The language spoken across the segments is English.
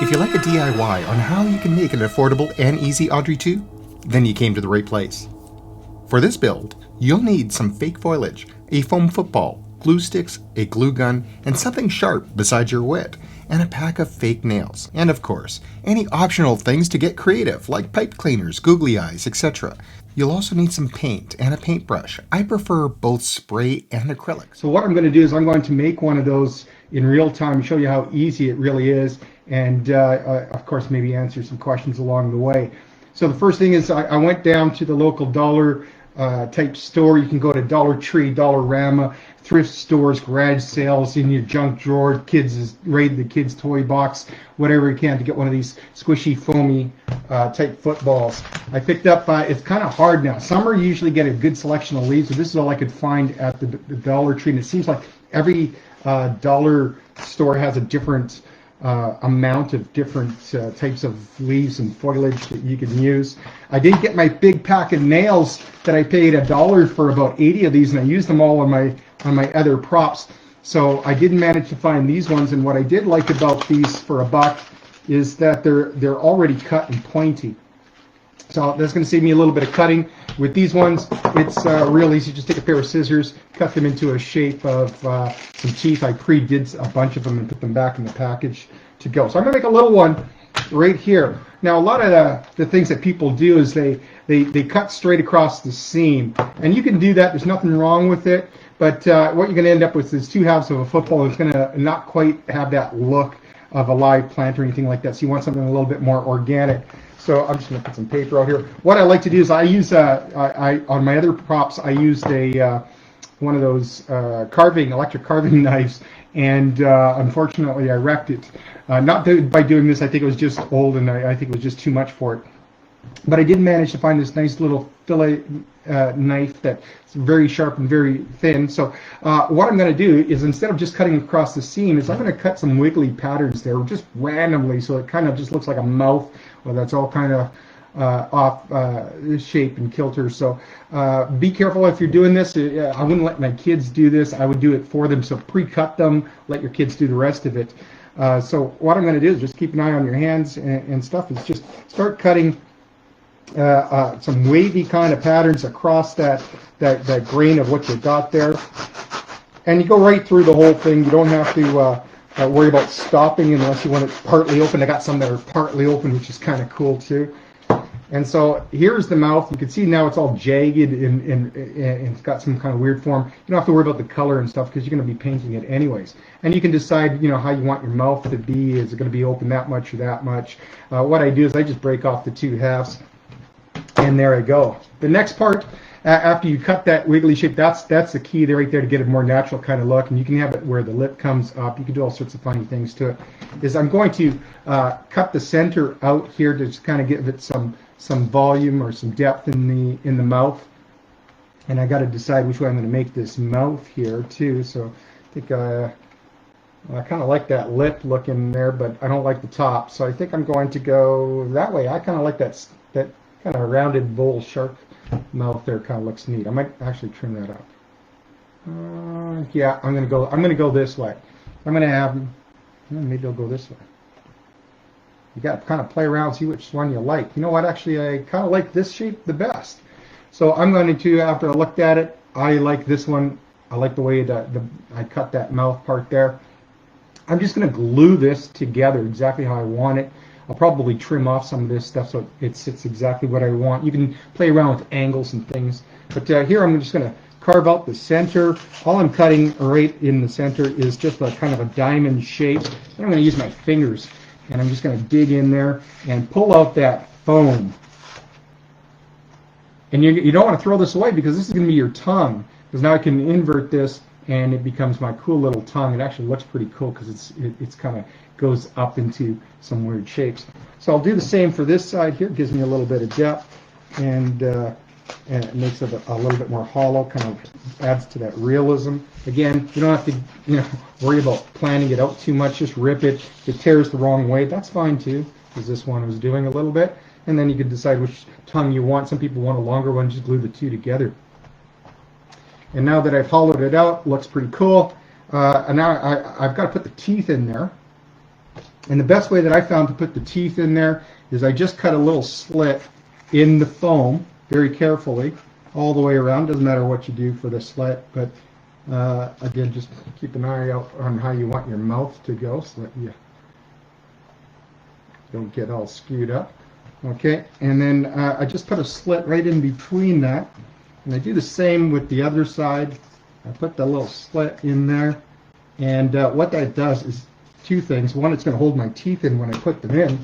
If you like a DIY on how you can make an affordable and easy Audrey 2, then you came to the right place. For this build, you'll need some fake foliage, a foam football, glue sticks, a glue gun, and something sharp besides your wit, and a pack of fake nails. And of course, any optional things to get creative, like pipe cleaners, googly eyes, etc. You'll also need some paint and a paintbrush. I prefer both spray and acrylic. So what I'm going to do is I'm going to make one of those in real time, show you how easy it really is, and of course maybe answer some questions along the way. So the first thing is I went down to the local dollar type store. You can go to Dollar Tree, Dollarama, thrift stores, garage sales, in your junk drawer, raid the kids' toy box, whatever you can to get one of these squishy, foamy type footballs. I picked up, it's kind of hard now. Summer you usually get a good selection of leaves, so this is all I could find at the Dollar Tree, and it seems like every dollar store has a different amount of different types of leaves and foliage that you can use. I did get my big pack of nails that I paid $1 for about 80 of these, and I used them all on my other props. So I did manage to find these ones, and what I did like about these for $1 is that they're already cut and pointy. So that's going to save me a little bit of cutting. With these ones, it's real easy. Just take a pair of scissors, cut them into a shape of some teeth. I pre-did a bunch of them and put them back in the package to go. So I'm going to make a little one right here. Now, a lot of the things that people do is they cut straight across the seam. And you can do that. There's nothing wrong with it. But what you're going to end up with is two halves of a football. It's going to not quite have that look of a live plant or anything like that. So you want something a little bit more organic. So I'm just going to put some paper out here. What I like to do is I use, on my other props, I used one of those electric carving knives, and unfortunately I wrecked it. Not by doing this, I think it was just old, and I think it was just too much for it. But I did manage to find this nice little fillet knife that's very sharp and very thin. So what I'm going to do is, instead of just cutting across the seam, is I'm going to cut some wiggly patterns there, just randomly, so it kind of just looks like a mouth. Well, that's all kind of off shape and kilter. So be careful if you're doing this. I wouldn't let my kids do this. I would do it for them. So pre-cut them. Let your kids do the rest of it. So what I'm going to do is just keep an eye on your hands and stuff. Is just start cutting some wavy kind of patterns across that grain of what you got there. And you go right through the whole thing. You don't have to worry about stopping unless you want it partly open. I got some that are partly open, which is kind of cool too. And so here's the mouth. You can see now it's all jagged and it's got some kind of weird form. You don't have to worry about the color and stuff because you're going to be painting it anyways. And you can decide, how you want your mouth to be. Is it going to be open that much or that much? What I do is I just break off the two halves, and there I go. The next part, after you cut that wiggly shape, that's the key there right there to get a more natural kind of look. And you can have it where the lip comes up. You can do all sorts of funny things to it. Is I'm going to cut the center out here to just kind of give it some volume or some depth in the mouth. And I got to decide which way I'm going to make this mouth here too. So I think I kind of like that lip look in there, but I don't like the top. So I think I'm going to go that way. I kind of like that kind of rounded bowl shark mouth there. Kind of looks neat. I might actually trim that out. Yeah, I'm gonna go this way. I'm gonna have, maybe I'll go this way. You got to kind of play around, see which one you like. You know what? Actually, I kind of like this shape the best. So I'm going to, after I looked at it, I like this one. I like the way I cut that mouth part there. I'm just going to glue this together exactly how I want it. I'll probably trim off some of this stuff so it sits exactly what I want. You can play around with angles and things. But here I'm just going to carve out the center. All I'm cutting right in the center is just a kind of a diamond shape. And I'm going to use my fingers, and I'm just going to dig in there and pull out that foam. And you don't want to throw this away because this is going to be your tongue. Because now I can invert this and it becomes my cool little tongue. It actually looks pretty cool because it's kind of goes up into some weird shapes. So I'll do the same for this side here. It gives me a little bit of depth, and it makes it a little bit more hollow, kind of adds to that realism. Again, you don't have to worry about planning it out too much. Just rip it. If it tears the wrong way, that's fine too, because this one was doing a little bit. And then you can decide which tongue you want. Some people want a longer one, just glue the two together. And now that I've hollowed it out, it looks pretty cool. And now I've got to put the teeth in there. And the best way that I found to put the teeth in there is I just cut a little slit in the foam very carefully all the way around. Doesn't matter what you do for the slit, but again, just keep an eye out on how you want your mouth to go so that you don't get all skewed up. Okay, and then I just put a slit right in between that, and I do the same with the other side. I put the little slit in there, and what that does is two things. One, it's going to hold my teeth in when I put them in,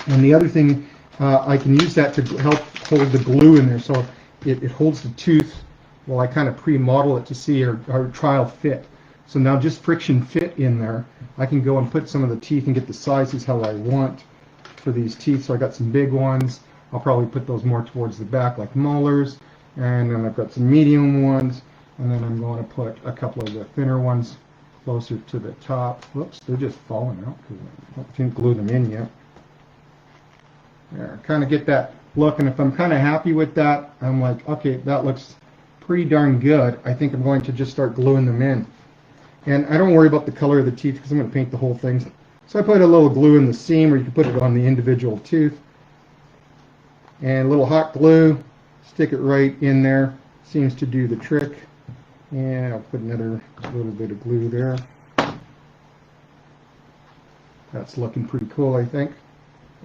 and the other thing, I can use that to help hold the glue in there, so it holds the tooth while I kind of pre-model it to see our trial fit. So now just friction fit in there, I can go and put some of the teeth and get the sizes how I want for these teeth. So I got some big ones. I'll probably put those more towards the back like molars, and then I've got some medium ones, and then I'm going to put a couple of the thinner ones closer to the top. Whoops, they're just falling out because I didn't glue them in yet. There, kind of get that look, and if I'm kind of happy with that, I'm like, okay, that looks pretty darn good. I think I'm going to just start gluing them in. And I don't worry about the color of the teeth because I'm going to paint the whole thing. So I put a little glue in the seam, or you can put it on the individual tooth. And a little hot glue, stick it right in there. Seems to do the trick. And I'll put another little bit of glue there. That's looking pretty cool, I think.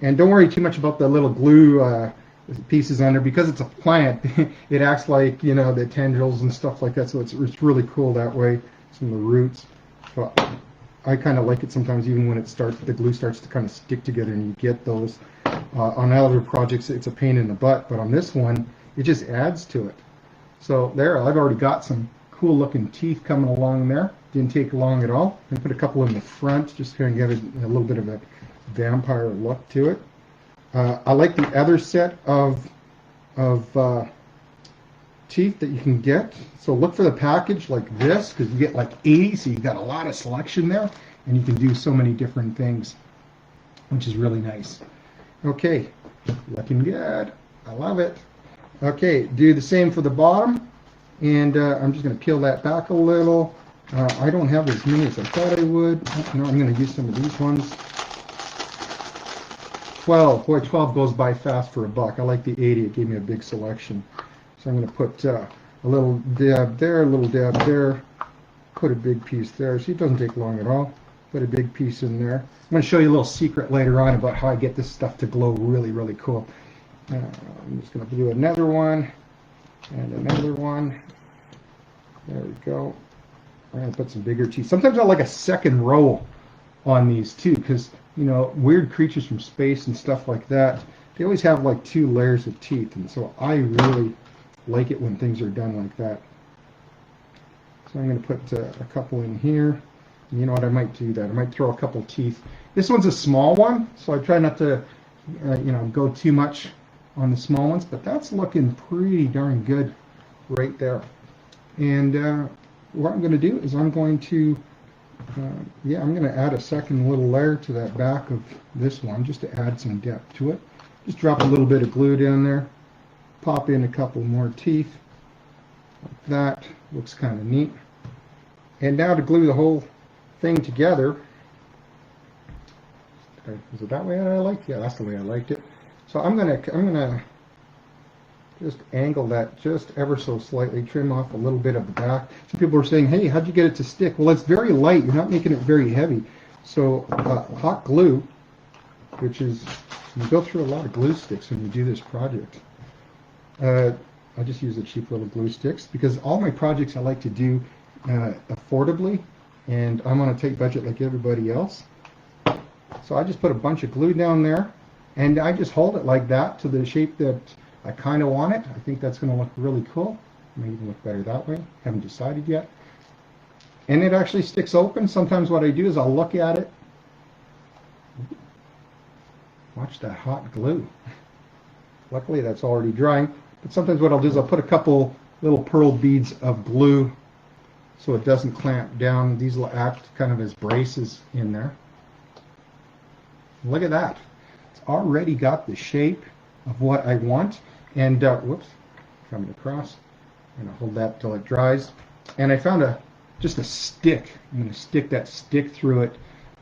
And don't worry too much about the little glue pieces on there, because it's a plant. It acts like, you know, the tendrils and stuff like that, so it's really cool that way. Some of the roots. So I kind of like it sometimes, even when the glue starts to kind of stick together, and you get those. On other projects, it's a pain in the butt, but on this one, it just adds to it. So there, I've already got some cool looking teeth coming along there. Didn't take long at all. I put a couple in the front, just to give it a little bit of a vampire look to it. I like the other set of teeth that you can get. So look for the package like this, because you get like 80, so you've got a lot of selection there, and you can do so many different things, which is really nice. Okay, looking good. I love it. Okay, do the same for the bottom, and I'm just going to peel that back a little. I don't have as many as I thought I would. No, I'm going to use some of these ones. 12. Boy, 12 goes by fast for a buck. I like the 80. It gave me a big selection. So I'm going to put a little dab there, a little dab there, put a big piece there. See, it doesn't take long at all. Put a big piece in there. I'm going to show you a little secret later on about how I get this stuff to glow really, really cool. I'm just going to do another one and another one. There we go. I'm going to put some bigger teeth. Sometimes I like a second row on these too, because, you know, weird creatures from space and stuff like that, they always have like 2 layers of teeth, and so I really like it when things are done like that. So I'm going to put a couple in here. And you know what, I might do that. I might throw a couple teeth. This one's a small one, so I try not to you know, go too much on the small ones, but that's looking pretty darn good right there. And what I'm going to do is I'm going to I'm going to add a second little layer to that back of this one, just to add some depth to it. Just drop a little bit of glue down there, pop in a couple more teeth. Like that. Looks kind of neat. And now to glue the whole thing together. Is it that way that I liked it? Yeah, that's the way I liked it. So I'm gonna just angle that just ever so slightly, trim off a little bit of the back. Some people are saying, hey, how'd you get it to stick? Well, it's very light. You're not making it very heavy. So hot glue, which is, you go through a lot of glue sticks when you do this project. I just use the cheap little glue sticks because all my projects I like to do affordably, and I'm on a tight budget like everybody else. So I just put a bunch of glue down there, and I just hold it like that to the shape that I kind of want it. I think that's going to look really cool. It may even look better that way. Haven't decided yet. And it actually sticks open. Sometimes what I do is I'll look at it. Watch that hot glue. Luckily that's already drying. But sometimes what I'll do is I'll put a couple little pearl beads of glue so it doesn't clamp down. These will act kind of as braces in there. Look at that. It's already got the shape of what I want. And whoops, coming across. I'm going to hold that till it dries. And I found just a stick. I'm going to stick that stick through it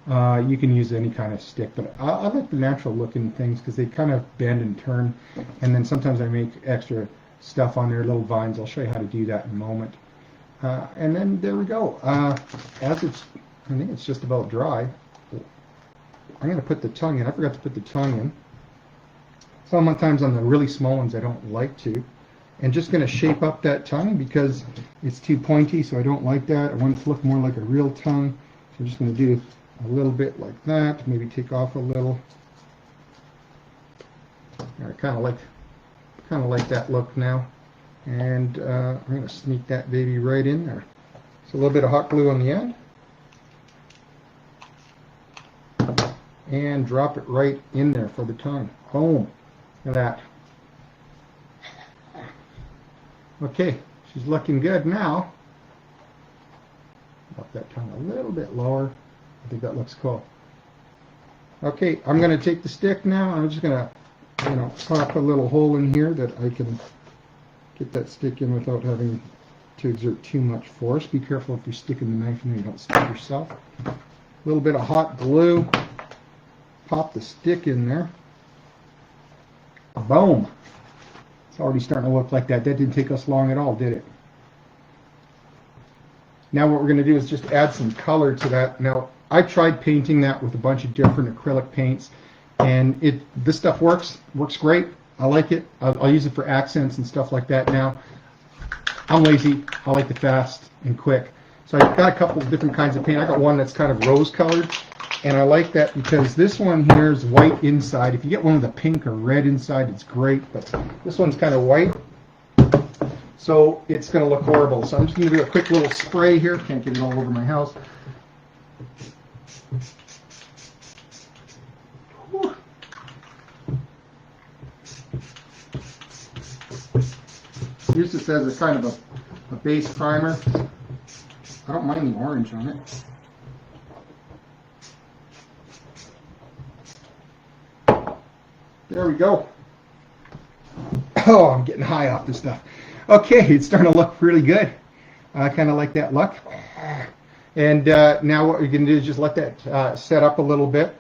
You can use any kind of stick, but I like the natural looking things because they kind of bend and turn. And then sometimes I make extra stuff on there, little vines. I'll show you how to do that in a moment. And then there we go. As it's, I think it's just about dry. I'm going to put the tongue in. I forgot to put the tongue in. Sometimes on the really small ones I don't like to. And just going to shape up that tongue because it's too pointy, so I don't like that. I want it to look more like a real tongue. So I'm just going to do a little bit like that, maybe take off a little. I kind of like that look now. And I'm going to sneak that baby right in there. So a little bit of hot glue on the end. And drop it right in there for the tongue. Boom. Look at that. Okay, she's looking good now. Up that tongue a little bit lower. I think that looks cool. Okay, I'm going to take the stick now. I'm just going to, pop a little hole in here that I can get that stick in without having to exert too much force. Be careful if you're sticking the knife in there, you don't stick yourself. A little bit of hot glue. Pop the stick in there. Boom. It's already starting to look like that. That didn't take us long at all, did it? Now what we're going to do is just add some color to that. Now, I tried painting that with a bunch of different acrylic paints, and this stuff works great. I like it. I'll use it for accents and stuff like that now. I'm lazy. I like the fast and quick. So I've got a couple of different kinds of paint. I got one that's kind of rose colored, and I like that because this one here is white inside. If you get one with a pink or red inside, it's great, but this one's kind of white, so it's going to look horrible. So I'm just going to do a quick little spray here. Can't get it all over my house. Whew. Use this as a kind of a base primer. I don't mind the orange on it. There we go. Oh, I'm getting high off this stuff. Okay, it's starting to look really good. I kind of like that look. And now what we're going to do is just let that set up a little bit.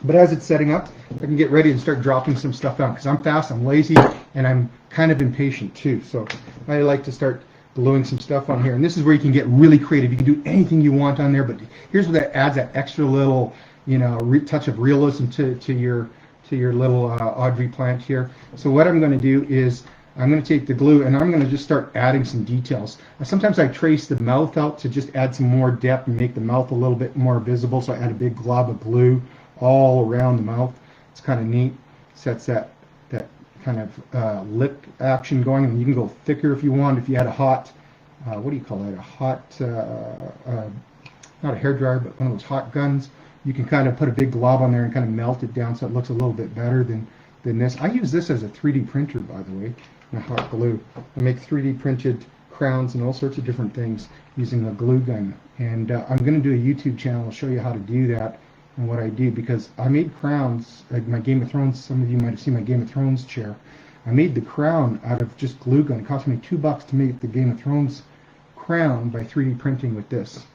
But as it's setting up, I can get ready and start dropping some stuff down because I'm fast, I'm lazy, and I'm kind of impatient too. So I like to start gluing some stuff on here. And this is where you can get really creative. You can do anything you want on there, but here's where that adds that extra little, touch of realism to your little Audrey plant here. So what I'm going to do is I'm going to take the glue and I'm going to just start adding some details. Sometimes I trace the mouth out to just add some more depth and make the mouth a little bit more visible. So I add a big glob of glue all around the mouth. It's kind of neat. Sets that kind of lip action going, and you can go thicker if you want. If you had a hot, what do you call that? A hot, not a hairdryer, but one of those hot guns. You can kind of put a big glob on there and kind of melt it down so it looks a little bit better than this. I use this as a 3D printer, by the way, and a hot glue. I make 3D printed crowns and all sorts of different things using a glue gun. And I'm going to do a YouTube channel. I'll show you how to do that and what I do, because I made crowns, like my Game of Thrones, some of you might have seen my Game of Thrones chair. I made the crown out of just glue gun. It cost me $2 to make the Game of Thrones crown by 3D printing with this.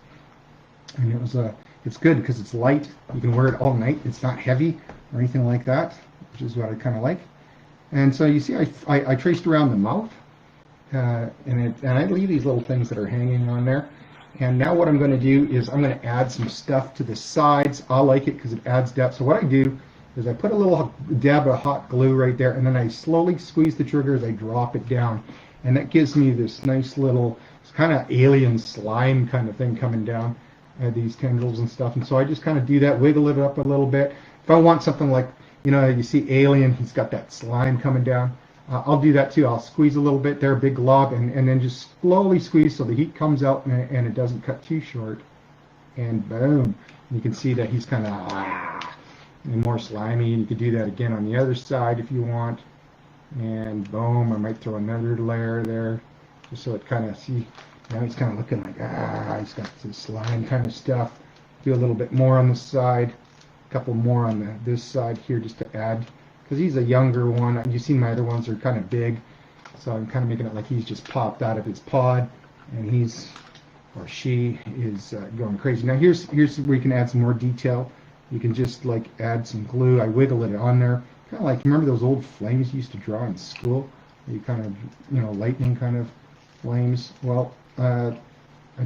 And it was it's good because it's light. You can wear it all night. It's not heavy or anything like that, which is what I kind of like. And so you see, I traced around the mouth, and I leave these little things that are hanging on there. And now what I'm going to do is I'm going to add some stuff to the sides. I like it because it adds depth. So what I do is I put a little dab of hot glue right there, and then I slowly squeeze the trigger as I drop it down. And that gives me this nice little kind of alien slime kind of thing coming down. These tendrils and stuff. And so I just kind of do that, wiggle it up a little bit. If I want something like, you see Alien, he's got that slime coming down. I'll do that too. I'll squeeze a little bit there, big glob, and then just slowly squeeze so the heat comes out and it doesn't cut too short. And boom. You can see that he's kind of and more slimy. And you could do that again on the other side if you want. And boom, I might throw another layer there just so it kind of, see, now he's kind of looking like, he's got some slime kind of stuff. Do a little bit more on the side, a couple more on this side here just to add, because he's a younger one. You've seen my other ones are kind of big, so I'm kind of making it like he's just popped out of his pod, and he's or she is going crazy. Now here's where you can add some more detail. You can just like add some glue. I wiggle it on there, kind of like, remember those old flames you used to draw in school? You kind of, you know, lightning kind of flames. Well, I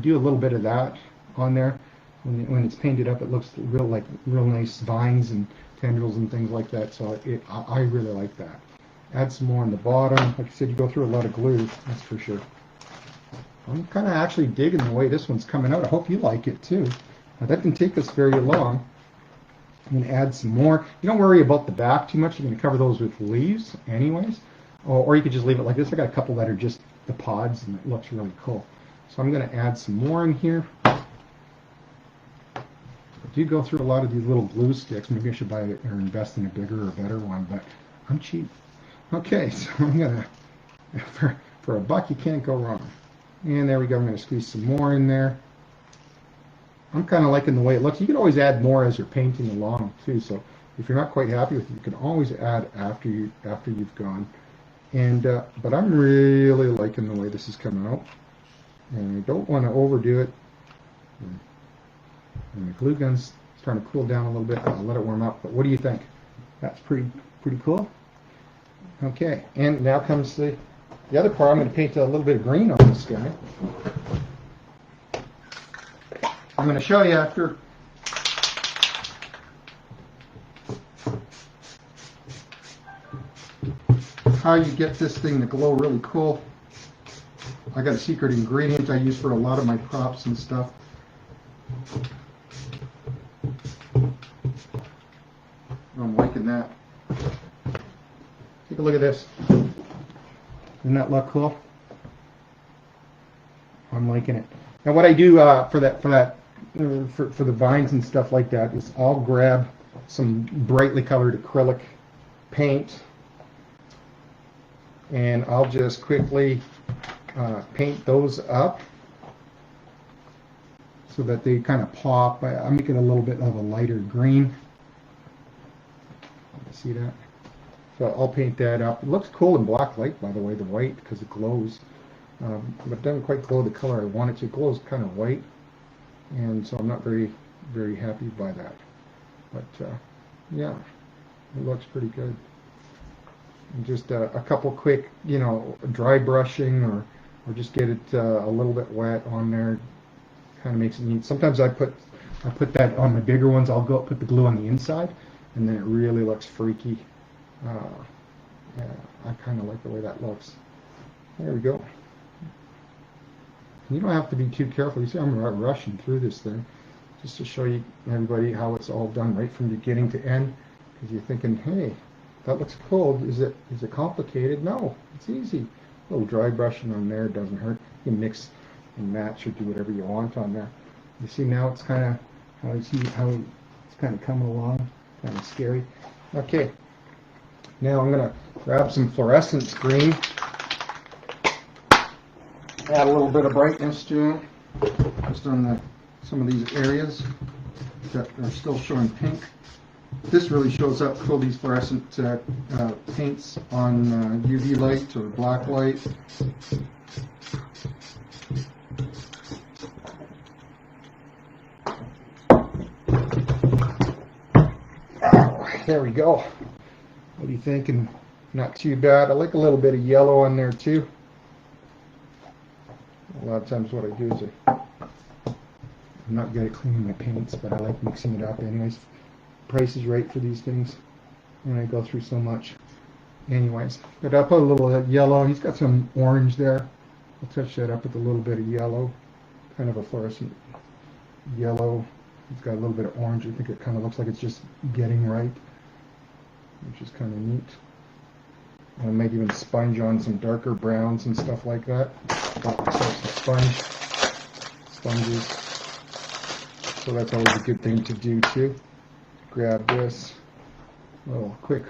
do a little bit of that on there. When it's painted up, it looks real nice vines and tendrils and things like that. So I really like that. Add some more on the bottom. Like I said, you go through a lot of glue, that's for sure. I'm kind of actually digging the way this one's coming out. I hope you like it too. Now, that didn't take us very long. I'm going to add some more. You don't worry about the back too much. You're going to cover those with leaves anyways. Or you could just leave it like this. I got a couple that are just the pods and it looks really cool. So I'm going to add some more in here. I do go through a lot of these little glue sticks. Maybe I should buy or invest in a bigger or better one, but I'm cheap. Okay, so I'm going to, for a buck, you can't go wrong. And there we go. I'm going to squeeze some more in there. I'm kind of liking the way it looks. You can always add more as you're painting along too. So if you're not quite happy with it, you can always add after you've gone. And but I'm really liking the way this is coming out. And I don't want to overdo it. And the glue gun's starting to cool down a little bit. I'll let it warm up. But what do you think? That's pretty cool. Okay, and now comes the other part. I'm going to paint a little bit of green on this guy. I'm going to show you after. How you get this thing to glow really cool. I got a secret ingredient I use for a lot of my props and stuff. I'm liking that. Take a look at this. Doesn't that look cool? I'm liking it. Now what I do for the vines and stuff like that is I'll grab some brightly colored acrylic paint and I'll just quickly paint those up so that they kind of pop. I'm making a little bit of a lighter green. See that? So I'll paint that up. It looks cool in black light, by the way, the white, because it glows. But it doesn't quite glow the color I want it to. It glows kind of white, and so I'm not very happy by that. But yeah, it looks pretty good. And just a couple quick, dry brushing or just get it a little bit wet on there. Kind of makes it neat. Sometimes I put that on the bigger ones. I'll go put the glue on the inside, and then it really looks freaky. Yeah, I kind of like the way that looks. There we go. You don't have to be too careful. You see, I'm rushing through this thing just to show you everybody how it's all done right from beginning to end. Because you're thinking, hey, that looks cool. Is it complicated? No, it's easy. A little dry brushing on there doesn't hurt. You can mix and match or do whatever you want on there. You see now it's kind of how it's kind of coming along. Kind of scary. Okay. Now I'm going to grab some fluorescent green. Add a little bit of brightness to it, just on some of these areas that are still showing pink. This really shows up cool, these fluorescent paints on UV light or black light. There we go. What are you thinking? Not too bad. I like a little bit of yellow on there too. A lot of times what I do is I'm not good at cleaning my paints, but I like mixing it up anyways. Price is right for these things when I go through so much. Anyways, but I'll put a little yellow. He's got some orange there. I'll touch that up with a little bit of yellow, kind of a fluorescent yellow. It's got a little bit of orange. I think it kind of looks like it's just getting right, which is kind of neat. I might even sponge on some darker browns and stuff like that. Got myself some sponges. So that's always a good thing to do too. Grab this little quick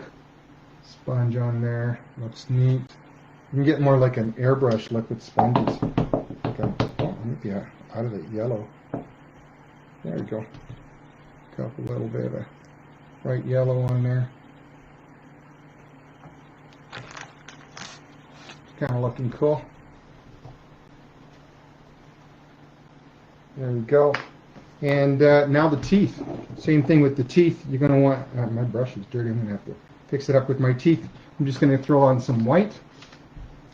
sponge on there. Looks neat. You can get more like an airbrush liquid sponges. Yeah, out of the yellow. There we go. A little bit of a bright yellow on there. Kind of looking cool. There we go. And now the teeth. Same thing with the teeth. You're going to want, my brush is dirty, I'm going to have to fix it up with my teeth. I'm just going to throw on some white.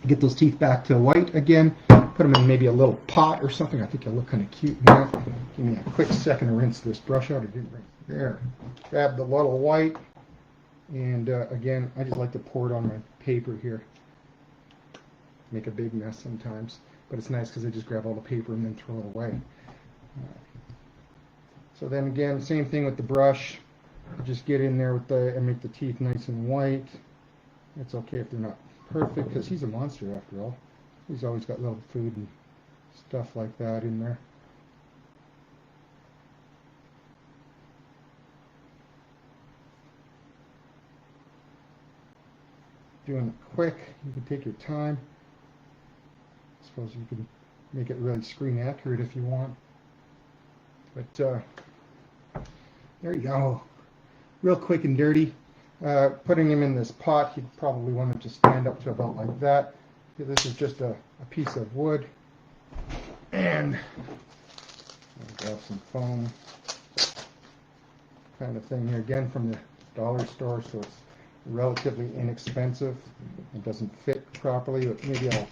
Get those teeth back to white again. Put them in maybe a little pot or something. I think it'll look kind of cute in that. Give me a quick second to rinse this brush out. I didn't rinse. There. Grab the little white. And again, I just like to pour it on my paper here. Make a big mess sometimes. But it's nice because I just grab all the paper and then throw it away. So then again, same thing with the brush. Just get in there with and make the teeth nice and white. It's okay if they're not perfect because he's a monster after all. He's always got little food and stuff like that in there. Doing it quick, you can take your time. I suppose you can make it really screen accurate if you want. But there you go. Real quick and dirty. Putting him in this pot, you'd probably want him to stand up to about like that. This is just a piece of wood. And I'll grab some foam kind of thing here. Again, from the dollar store, so it's relatively inexpensive. It doesn't fit properly, but maybe I'll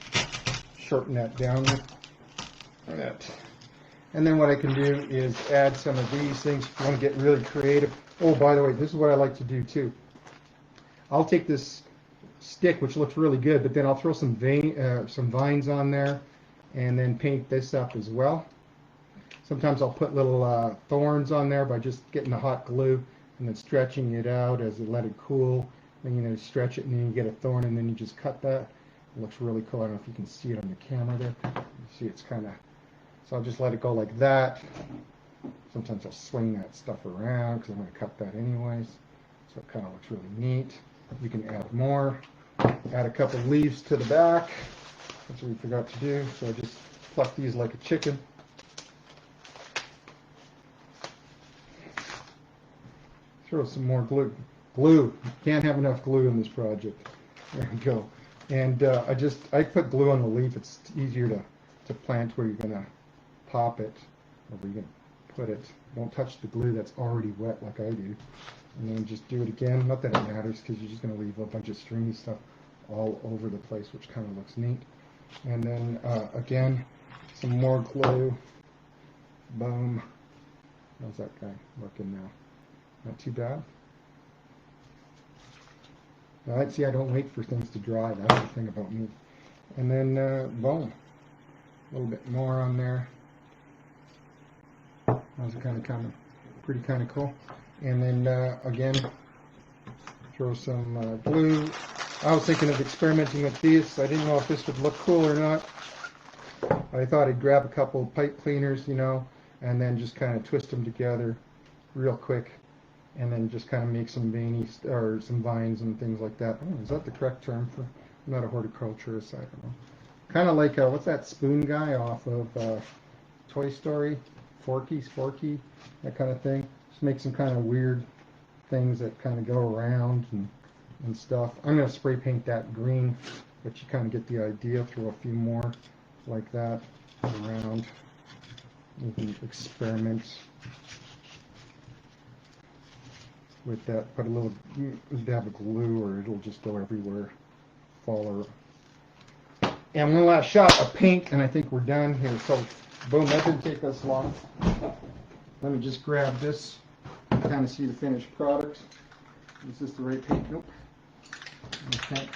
shorten that down with that. And then what I can do is add some of these things if you want to get really creative. Oh, by the way, this is what I like to do too. I'll take this stick, which looks really good, but then I'll throw some vines on there and then paint this up as well. Sometimes I'll put little thorns on there by just getting the hot glue and then stretching it out as I let it cool. Then stretch it and then you get a thorn and then you just cut that. It looks really cool. I don't know if you can see it on the camera there. You see it's kind of, so I'll just let it go like that. Sometimes I'll swing that stuff around because I'm going to cut that anyways. So it kind of looks really neat. You can add more. Add a couple leaves to the back. That's what we forgot to do. So I just pluck these like a chicken. Throw some more glue. Glue. Can't have enough glue in this project. There we go. And I put glue on the leaf. It's easier to plant where you're going to pop it or where you're going to put it. Don't touch the glue that's already wet like I do. And then just do it again. Not that it matters because you're just going to leave a bunch of stringy stuff all over the place, which kind of looks neat. And then again, some more glue. Boom. How's that guy looking now? Not too bad. All right, see, I don't wait for things to dry. That's the thing about me. And then boom. A little bit more on there. Those are kind of pretty cool. And then again, throw some glue. I was thinking of experimenting with these. I didn't know if this would look cool or not. I thought I'd grab a couple pipe cleaners, and then just kind of twist them together real quick, and then just kind of make some or some vines and things like that. Oh, is that the correct term for? I'm not a horticulturist. I don't know. Kind of like what's that spoon guy off of Toy Story? Forky, that kind of thing. Just make some kind of weird things that kind of go around and stuff. I'm going to spray paint that green, but you kind of get the idea. Throw a few more like that around. You can experiment with that. Put a little dab of glue or it'll just go everywhere. Fall. And one last shot of paint and I think we're done here. So boom, that didn't take us long. Let me just grab this, kind of see the finished product. Is this the right paint? Nope. Okay.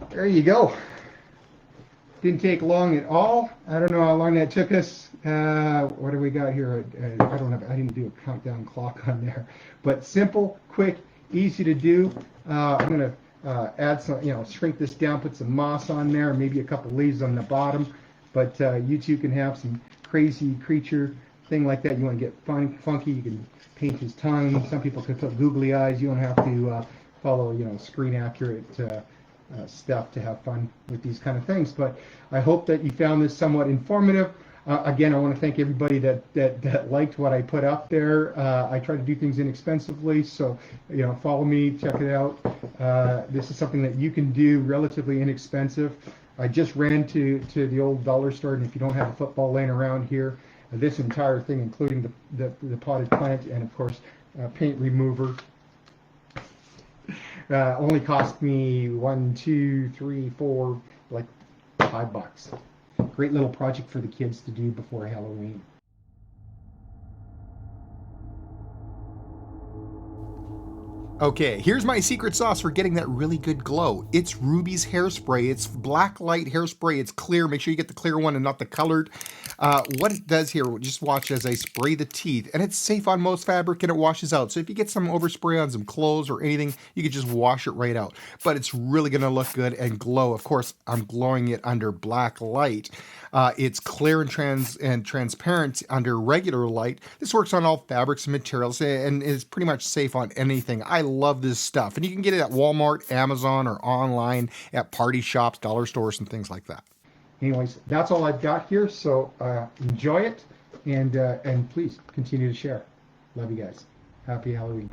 There you go. Didn't take long at all. I don't know how long that took us. What do we got here? I didn't do a countdown clock on there. But simple, quick, easy to do. I'm going to add some, shrink this down, put some moss on there, maybe a couple leaves on the bottom. But you two can have some crazy creature thing like that. You want to get funky, you can paint his tongue. Some people can put googly eyes. You don't have to follow, screen accurate stuff to have fun with these kind of things. But I hope that you found this somewhat informative. Again, I want to thank everybody that liked what I put up there. I try to do things inexpensively, so follow me, check it out. This is something that you can do relatively inexpensive. I just ran to the old dollar store, and if you don't have a football laying around here, this entire thing, including the potted plant and of course paint remover, only cost me $1, $2, $3, $4, like $5. Great little project for the kids to do before Halloween. Okay, here's my secret sauce for getting that really good glow. It's Ruby's Hairspray. It's black light hairspray. It's clear. Make sure you get the clear one and not the colored. What it does here, just watch as I spray the teeth, and it's safe on most fabric and it washes out. So if you get some overspray on some clothes or anything, you can just wash it right out. But it's really going to look good and glow. Of course, I'm glowing it under black light. It's clear and transparent under regular light. This works on all fabrics and materials and is pretty much safe on anything. I love this stuff. And you can get it at Walmart, Amazon, or online at party shops, dollar stores, and things like that. Anyways, that's all I've got here. So enjoy it, and please continue to share. Love you guys. Happy Halloween.